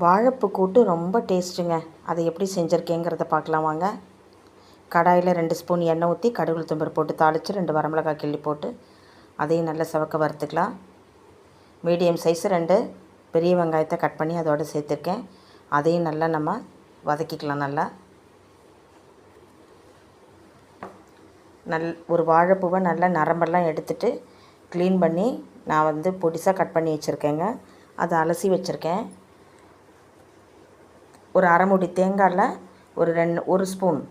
வாழைப்பூ கூட்டு ரொம்ப டேஸ்ட்டுங்க. அதை எப்படி செஞ்சுருக்கேங்கிறத பார்க்கலாம் வாங்க. கடாயில் 2 ஸ்பூன் எண்ணெய் ஊற்றி கடுகு உளுத்தம் பருப்பு போட்டு தாளித்து 2 வரமிளகாய் கிள்ளி போட்டு அதையும் நல்லா சிவக்க வறுத்துக்கலாம். மீடியம் சைஸ் 2 பெரிய வெங்காயத்தை கட் பண்ணி அதோடு சேர்த்துருக்கேன். அதையும் நல்லா நம்ம வதக்கிக்கலாம். ஒரு வாழைப்பூவை நல்லா நரம்பெல்லாம் எடுத்துட்டு க்ளீன் பண்ணி நான் பொடிசாக கட் பண்ணி வச்சுருக்கேங்க. அதை அலசி வச்சுருக்கேன். ஒரு அரை மூடி தேங்காயில் ஒரு ஸ்பூன்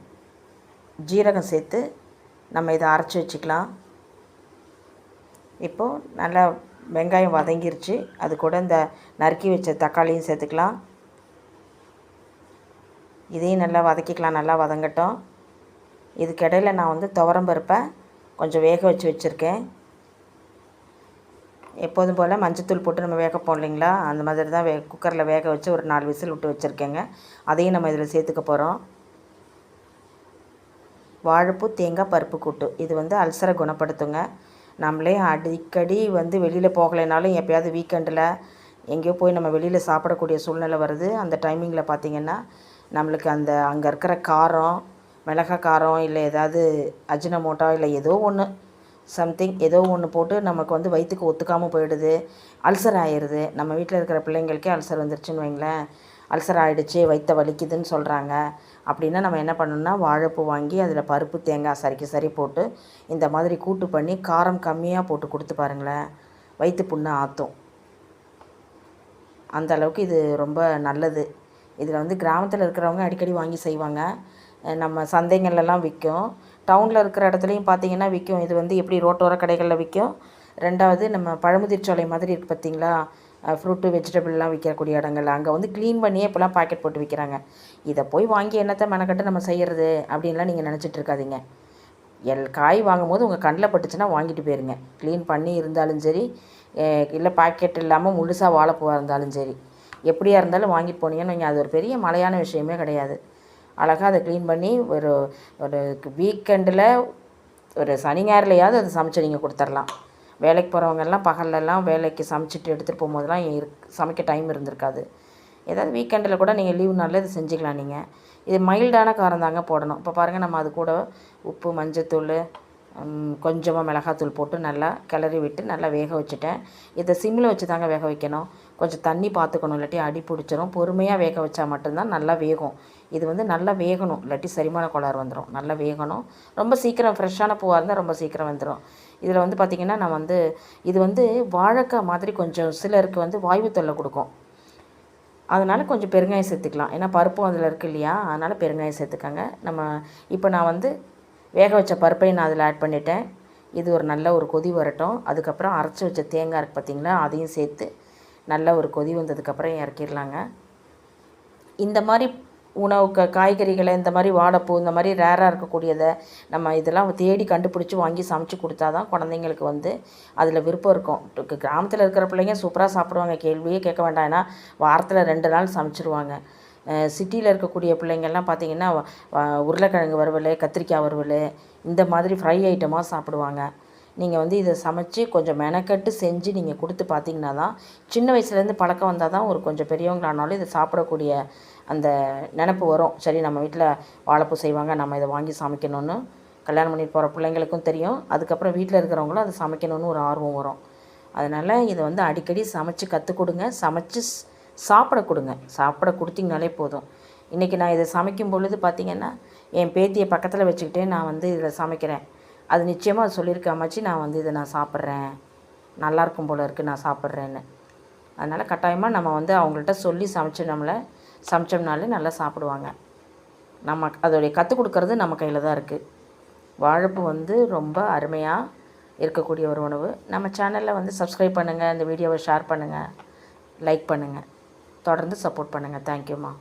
ஜீரகம் சேர்த்து நம்ம இதை அரைச்சி வச்சுக்கலாம். இப்போது நல்லா வெங்காயம் வதங்கிருச்சு. அது கூட இந்த நறுக்கி வச்ச தக்காளியும் சேர்த்துக்கலாம். இதையும் நல்லா வதக்கிக்கலாம். நல்லா வதங்கட்டும். இதுக்கிடையில் நான் துவரம் பருப்பை கொஞ்சம் வேக வச்சு வச்சுருக்கேன். எப்போதும் போல் மஞ்சத்தூள் போட்டு நம்ம வேகப்போம் இல்லைங்களா, அந்த மாதிரி தான் குக்கரில் வேக வச்சு ஒரு 4 விசில் விட்டு வச்சுருக்கேங்க. அதையும் நம்ம இதில் சேர்த்துக்க போகிறோம். வாழைப்பூ தேங்காய் பருப்பு கூட்டு இது அல்சரை குணப்படுத்துங்க. நம்மளே அடிக்கடி வெளியில் போகலைனாலும் எப்போயாவது வீக்கெண்டில் எங்கேயோ போய் நம்ம வெளியில் சாப்பிடக்கூடிய சூழ்நிலை வருது. அந்த டைமிங்கில் பார்த்திங்கன்னா நம்மளுக்கு அங்கே இருக்கிற காரம், மிளகாய் காரம், இல்லை ஏதாவது அஜினமோட்டோ இல்லை ஏதோ ஒன்று சம்திங் ஏதோ ஒன்று போட்டு நமக்கு வயிற்றுக்கு ஒத்துக்காமல் போயிடுது. அல்சர் ஆயிடுது. நம்ம வீட்டில் இருக்கிற பிள்ளைங்களுக்கே அல்சர் வந்துருச்சுன்னு வைங்களேன். அல்சர் ஆகிடுச்சு, வயிற்றை வலிக்குதுன்னு சொல்கிறாங்க. அப்படின்னா நம்ம என்ன பண்ணணும்னா வாழைப்பூ வாங்கி அதில் பருப்பு தேங்காய் சரி போட்டு இந்த மாதிரி கூட்டு பண்ணி காரம் கம்மியாக போட்டு கொடுத்து பாருங்களேன், வயிற்று புண்ணை ஆற்றும். அந்த அளவுக்கு இது ரொம்ப நல்லது. இதில் கிராமத்தில் இருக்கிறவங்க அடிக்கடி வாங்கி செய்வாங்க. நம்ம சந்தைங்கள்லாம் விற்கும். டவுனில் இருக்கிற இடத்துலையும் பார்த்திங்கன்னா விற்கும். இது எப்படி ரோட்டோர கடைகளில் விற்கும். 2வது நம்ம பழமுதிர்ச்சோலை மாதிரி இருக்குது பார்த்திங்களா, ஃப்ரூட்டு வெஜிடபிள்லாம் விற்கக்கூடிய இடங்கள், அங்கே க்ளீன் பண்ணியே இப்போலாம் பாக்கெட் போட்டு விற்கிறாங்க. இதை போய் வாங்கி என்னத்தை மெனக்கட்டு நம்ம செய்கிறது அப்படின்லாம் நீங்கள் நினச்சிட்டு இருக்காதீங்க. காய் வாங்கும்போது உங்கள் கண்ணில் பட்டுச்சுன்னா வாங்கிட்டு போயிருங்க. க்ளீன் பண்ணி இருந்தாலும் சரி, இல்லை பாக்கெட் இல்லாமல் முழுசாக வாழைப்பூவாக இருந்தாலும் சரி, எப்படியா இருந்தாலும் வாங்கிட்டு போனீங்கன்னு நீங்கள், அது ஒரு பெரிய மலையான விஷயமே கிடையாது. அழகாக அதை க்ளீன் பண்ணி ஒரு வீக்கெண்டில் ஒரு சனி ஞாயிறுலையாவது அதை சமைச்சு நீங்கள் கொடுத்துர்லாம். வேலைக்கு போகிறவங்கெல்லாம் பகல்லலாம் வேலைக்கு சமைச்சிட்டு எடுத்துகிட்டு போகும்போதெல்லாம் சமைக்க டைம் இருந்திருக்காது. ஏதாவது வீக்கெண்டில் கூட நீங்கள் லீவு நாளில் இது செஞ்சுக்கலாம். நீங்கள் இது மைல்டான காரம் தாங்க போடணும். இப்போ பாருங்கள், நம்ம அது கூட உப்பு, மஞ்சத்தூள், கொஞ்சமாக மிளகாத்தூள் போட்டு நல்லா கிளறி விட்டு நல்லா வேக வச்சுட்டேன். இதை சிம்மில் வச்சு தாங்க வேக வைக்கணும். கொஞ்சம் தண்ணி பார்த்துக்கணும், இல்லாட்டி அடி பிடிச்சிரும். பொறுமையாக வேக வச்சா மட்டும்தான் நல்லா வேகும். இது நல்லா வேகணும், இல்லாட்டி செரிமான கோளாறு வந்துடும். நல்லா வேகணும். ரொம்ப சீக்கிரம் ஃப்ரெஷ்ஷான பூவாக இருந்தால் ரொம்ப சீக்கிரம் வந்துடும். இதில் பார்த்திங்கன்னா நான் இது வாழைக்காய் மாதிரி கொஞ்சம் சிலருக்கு வாய்வு தொல்லை கொடுக்கும். அதனால் கொஞ்சம் பெருங்காயம் சேர்த்துக்கலாம். ஏன்னா பருப்பும் அதில் இருக்குது இல்லையா, அதனால் பெருங்காயம் சேர்த்துக்கங்க. இப்போ நான் வேக வச்ச பருப்பையும் நான் அதில் ஆட் பண்ணிட்டேன். இது ஒரு நல்ல ஒரு கொதி வரட்டும். அதுக்கப்புறம் அரைச்சி வச்ச தேங்காய் இருக்குது பார்த்திங்களா, அதையும் சேர்த்து நல்ல ஒரு கொதி வந்ததுக்கப்புறம் இறக்கிடலாங்க. இந்த மாதிரி காய்கறிகளை, இந்த மாதிரி வாழைப்பூ, இந்த மாதிரி ரேராக இருக்கக்கூடியதை நம்ம இதெல்லாம் தேடி கண்டுபிடிச்சி வாங்கி சமைச்சு கொடுத்தா தான் குழந்தைங்களுக்கு அதில் விருப்பம் இருக்கும். கிராமத்தில் இருக்கிற பிள்ளைங்க சூப்பராக சாப்பிடுவாங்க, கேள்வியே கேட்க வேண்டாம். ஏன்னா வாரத்தில் 2 நாள் சமைச்சிருவாங்க. சிட்டியில் இருக்கக்கூடிய பிள்ளைங்கள்லாம் பார்த்திங்கன்னா உருளைக்கிழங்கு வறுவல், கத்திரிக்காய் வறுவல், இந்த மாதிரி ஃப்ரை ஐட்டமாக சாப்பிடுவாங்க. நீங்கள் இதை சமைச்சு கொஞ்சம் மெனக்கட்டு செஞ்சு நீங்கள் கொடுத்து பார்த்திங்கன்னா தான், சின்ன வயசுலேருந்து பழக்கம் வந்தால் தான் ஒரு கொஞ்சம் பெரியவங்களானாலும் இதை சாப்பிடக்கூடிய அந்த நினப்பு வரும். சரி, நம்ம வீட்டில் வாழைப்பூ செய்வாங்க, நம்ம இதை வாங்கி சமைக்கணும்னு கல்யாணம் பண்ணிட்டு போகிற பிள்ளைங்களுக்கும் தெரியும். அதுக்கப்புறம் வீட்டில் இருக்கிறவங்களும் அதை சமைக்கணும்னு ஒரு ஆர்வம் வரும். அதனால் இதை அடிக்கடி சமைச்சு கற்றுக் கொடுங்க. சமைச்சு சாப்பிட கொடுங்க. சாப்பிட கொடுத்தீங்கனாலே போதும். இன்றைக்கி நான் இதை சமைக்கும் பொழுது பார்த்திங்கன்னா என் பேத்தியை பக்கத்தில் வச்சுக்கிட்டே நான் இதில் சமைக்கிறேன். அது நிச்சயமாக அது சொல்லியிருக்க அம்மாச்சி, நான் இதை நான் சாப்பிட்றேன், நல்லாயிருக்கும் போல் இருக்குது, நான் சாப்பிட்றேன்னு. அதனால் கட்டாயமாக நம்ம அவங்கள்ட்ட சொல்லி சமைச்சோம்னாலே நல்லா சாப்பிடுவாங்க. நம்ம அதோடைய கற்றுக் கொடுக்கறது நம்ம கையில் தான் இருக்குது. வாழைப்பூ ரொம்ப அருமையாக இருக்கக்கூடிய ஒரு உணவு. நம்ம சேனலில் சப்ஸ்கிரைப் பண்ணுங்கள், இந்த வீடியோவை ஷேர் பண்ணுங்கள், லைக் பண்ணுங்கள், தொடர்ந்து சப்போர்ட் பண்ணுங்கள். தேங்க்யூம்மா.